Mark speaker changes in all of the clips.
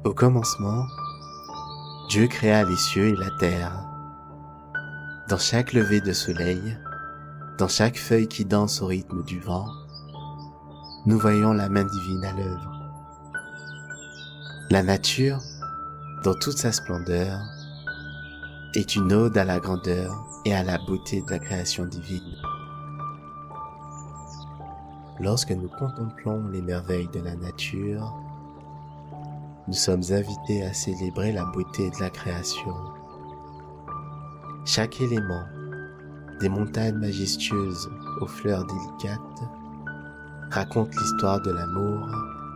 Speaker 1: Au commencement, Dieu créa les cieux et la terre. Dans chaque lever de soleil, dans chaque feuille qui danse au rythme du vent, nous voyons la main divine à l'œuvre. La nature, dans toute sa splendeur, est une ode à la grandeur et à la beauté de la création divine. Lorsque nous contemplons les merveilles de la nature, nous sommes invités à célébrer la beauté de la création. Chaque élément, des montagnes majestueuses aux fleurs délicates, raconte l'histoire de l'amour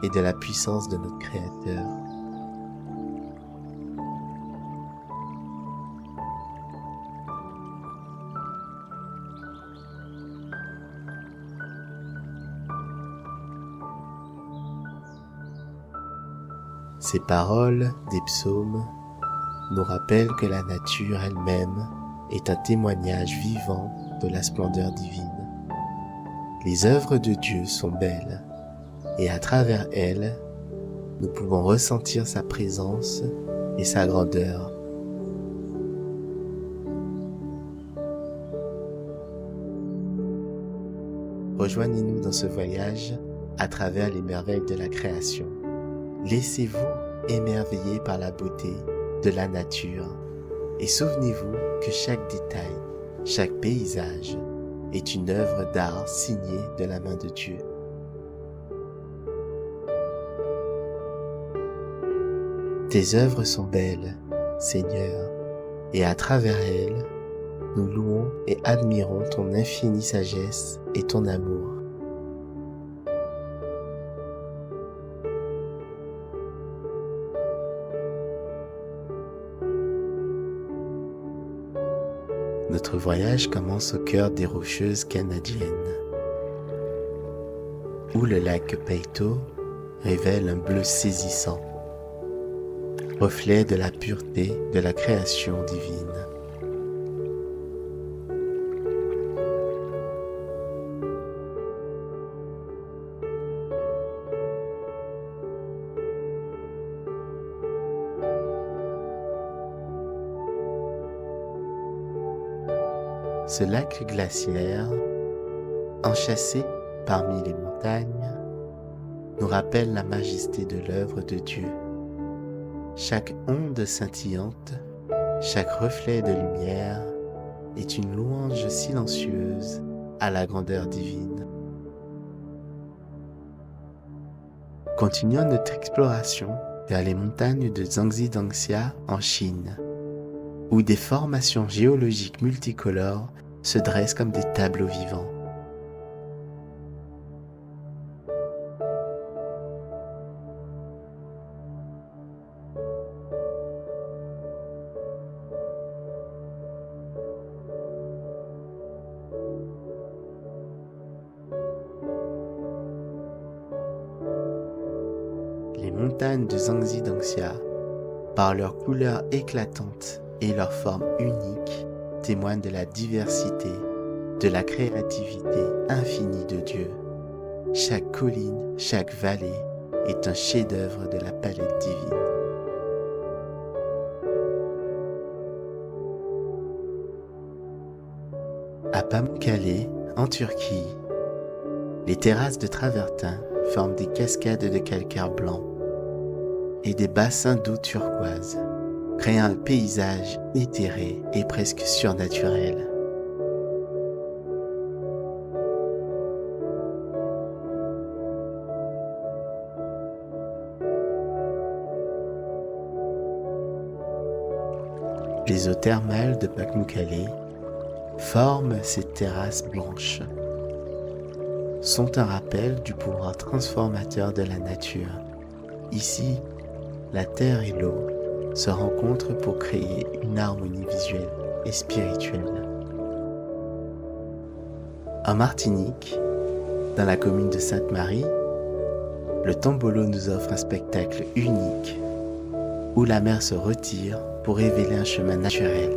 Speaker 1: et de la puissance de notre Créateur. Ces paroles des psaumes nous rappellent que la nature elle-même est un témoignage vivant de la splendeur divine. Les œuvres de Dieu sont belles, et à travers elles, nous pouvons ressentir sa présence et sa grandeur. Rejoignez-nous dans ce voyage à travers les merveilles de la création. Laissez-vous émerveiller par la beauté de la nature et souvenez-vous que chaque détail, chaque paysage est une œuvre d'art signée de la main de Dieu. Tes œuvres sont belles, Seigneur, et à travers elles, nous louons et admirons ton infinie sagesse et ton amour. Notre voyage commence au cœur des Rocheuses canadiennes, où le lac Peyto révèle un bleu saisissant, reflet de la pureté de la création divine. Ce lac glaciaire, enchâssé parmi les montagnes, nous rappelle la majesté de l'œuvre de Dieu. Chaque onde scintillante, chaque reflet de lumière est une louange silencieuse à la grandeur divine. Continuons notre exploration vers les montagnes de Zhangzi Dangxia en Chine, où des formations géologiques multicolores se dressent comme des tableaux vivants. Les montagnes de Zhangzi Dangxia, par leur couleur éclatante et leur forme unique, témoignent de la diversité, de la créativité infinie de Dieu. Chaque colline, chaque vallée est un chef-d'œuvre de la palette divine. À Pamukkale, en Turquie, les terrasses de travertin forment des cascades de calcaire blanc et des bassins d'eau turquoise, créant un paysage éthéré et presque surnaturel. Les eaux thermales de Pamukkale forment ces terrasses blanches, sont un rappel du pouvoir transformateur de la nature. Ici, la terre et l'eau se rencontrent pour créer une harmonie visuelle et spirituelle. En Martinique, dans la commune de Sainte-Marie, le Tombolo nous offre un spectacle unique où la mer se retire pour révéler un chemin naturel.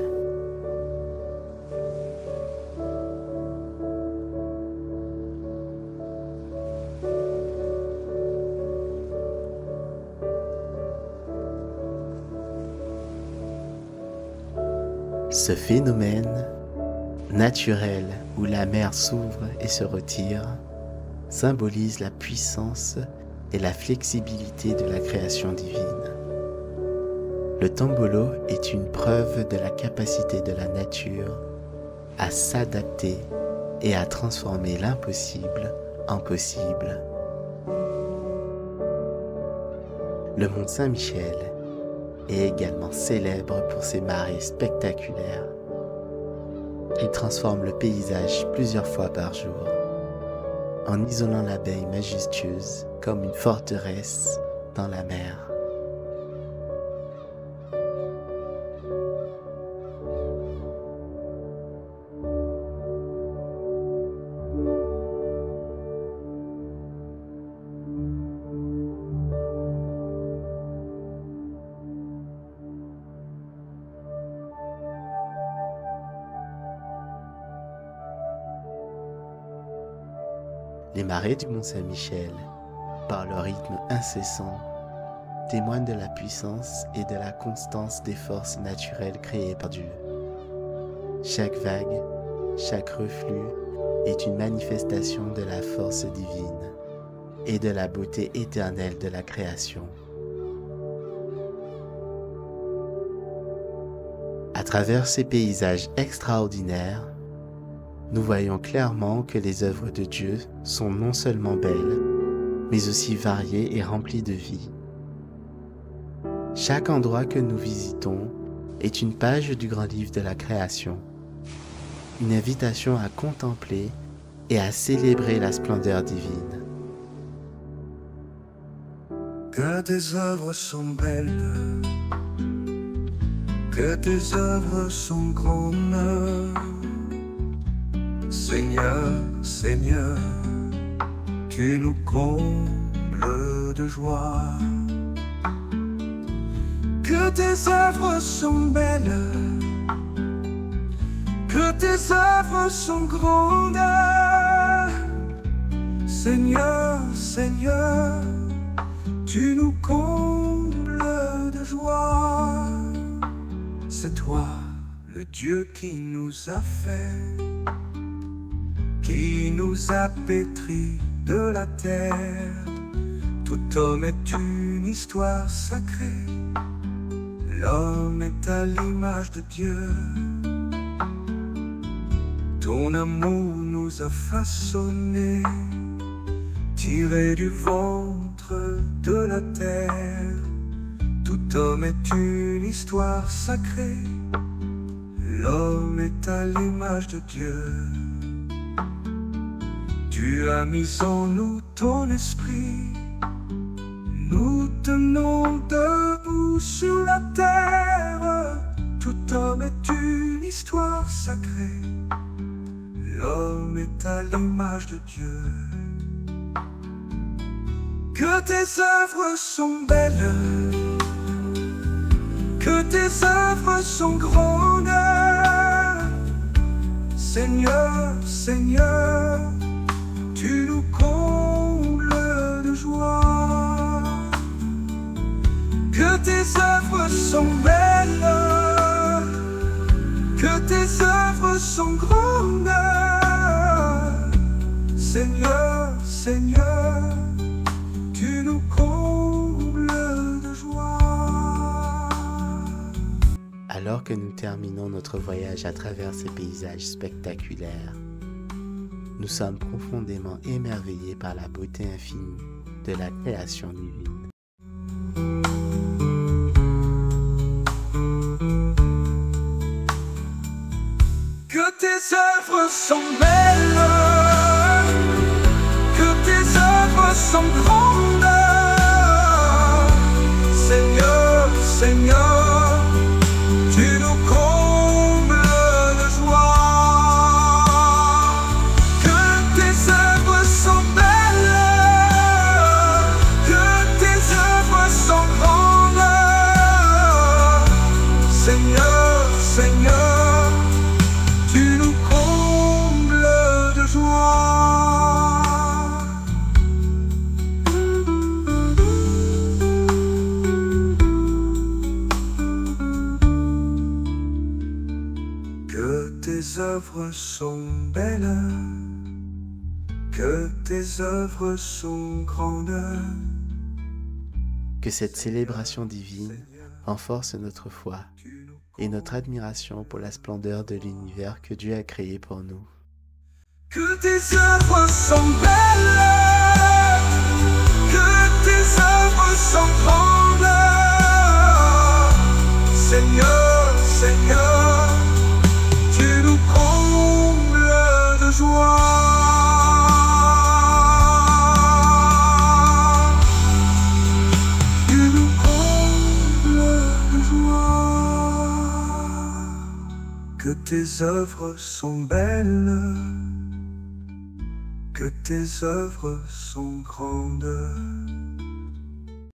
Speaker 1: Ce phénomène naturel où la mer s'ouvre et se retire symbolise la puissance et la flexibilité de la création divine. Le tombolo est une preuve de la capacité de la nature à s'adapter et à transformer l'impossible en possible. Le mont Saint-Michel est également célèbre pour ses marées spectaculaires. Il transforme le paysage plusieurs fois par jour, en isolant la baie majestueuse comme une forteresse dans la mer. Les marées du mont Saint-Michel, par leur rythme incessant, témoignent de la puissance et de la constance des forces naturelles créées par Dieu. Chaque vague, chaque reflux est une manifestation de la force divine et de la beauté éternelle de la création. À travers ces paysages extraordinaires, nous voyons clairement que les œuvres de Dieu sont non seulement belles, mais aussi variées et remplies de vie. Chaque endroit que nous visitons est une page du grand livre de la création, une invitation à contempler et à célébrer la splendeur divine.
Speaker 2: Que tes œuvres sont belles, que tes œuvres sont grandes. Seigneur, Seigneur, tu nous combles de joie. Que tes œuvres sont belles, que tes œuvres sont grandes. Seigneur, Seigneur, tu nous combles de joie. C'est toi, le Dieu qui nous a fait, qui nous a pétris de la terre. Tout homme est une histoire sacrée, l'homme est à l'image de Dieu. Ton amour nous a façonnés, tirés du ventre de la terre. Tout homme est une histoire sacrée, l'homme est à l'image de Dieu. Tu as mis en nous ton esprit, nous tenons debout sur la terre. Tout homme est une histoire sacrée, l'homme est à l'image de Dieu. Que tes œuvres sont belles, que tes œuvres sont grandes. Seigneur, Seigneur, tu nous combles de joie. Que tes œuvres sont belles, que tes œuvres sont grandes. Seigneur, Seigneur, tu nous combles de joie.
Speaker 1: Alors que nous terminons notre voyage à travers ces paysages spectaculaires, nous sommes profondément émerveillés par la beauté infinie de la création divine.
Speaker 2: Que tes œuvres sont belles, que tes œuvres sont grandes. Seigneur, Seigneur, tu nous combles de joie. Que tes œuvres sont belles, que tes œuvres sont grandes. Seigneur, Seigneur, tu nous combles de joie. œuvres sont belles, que tes œuvres sont grandes.
Speaker 1: Que cette célébration divine renforce notre foi et notre admiration pour la splendeur de l'univers que Dieu a créé pour nous.
Speaker 2: Que tes œuvres sont belles, que tes œuvres sont grandes. Seigneur, Seigneur, tu nous combles de joie. Tu nous combles de joie. Que tes œuvres sont belles, que tes œuvres sont grandes.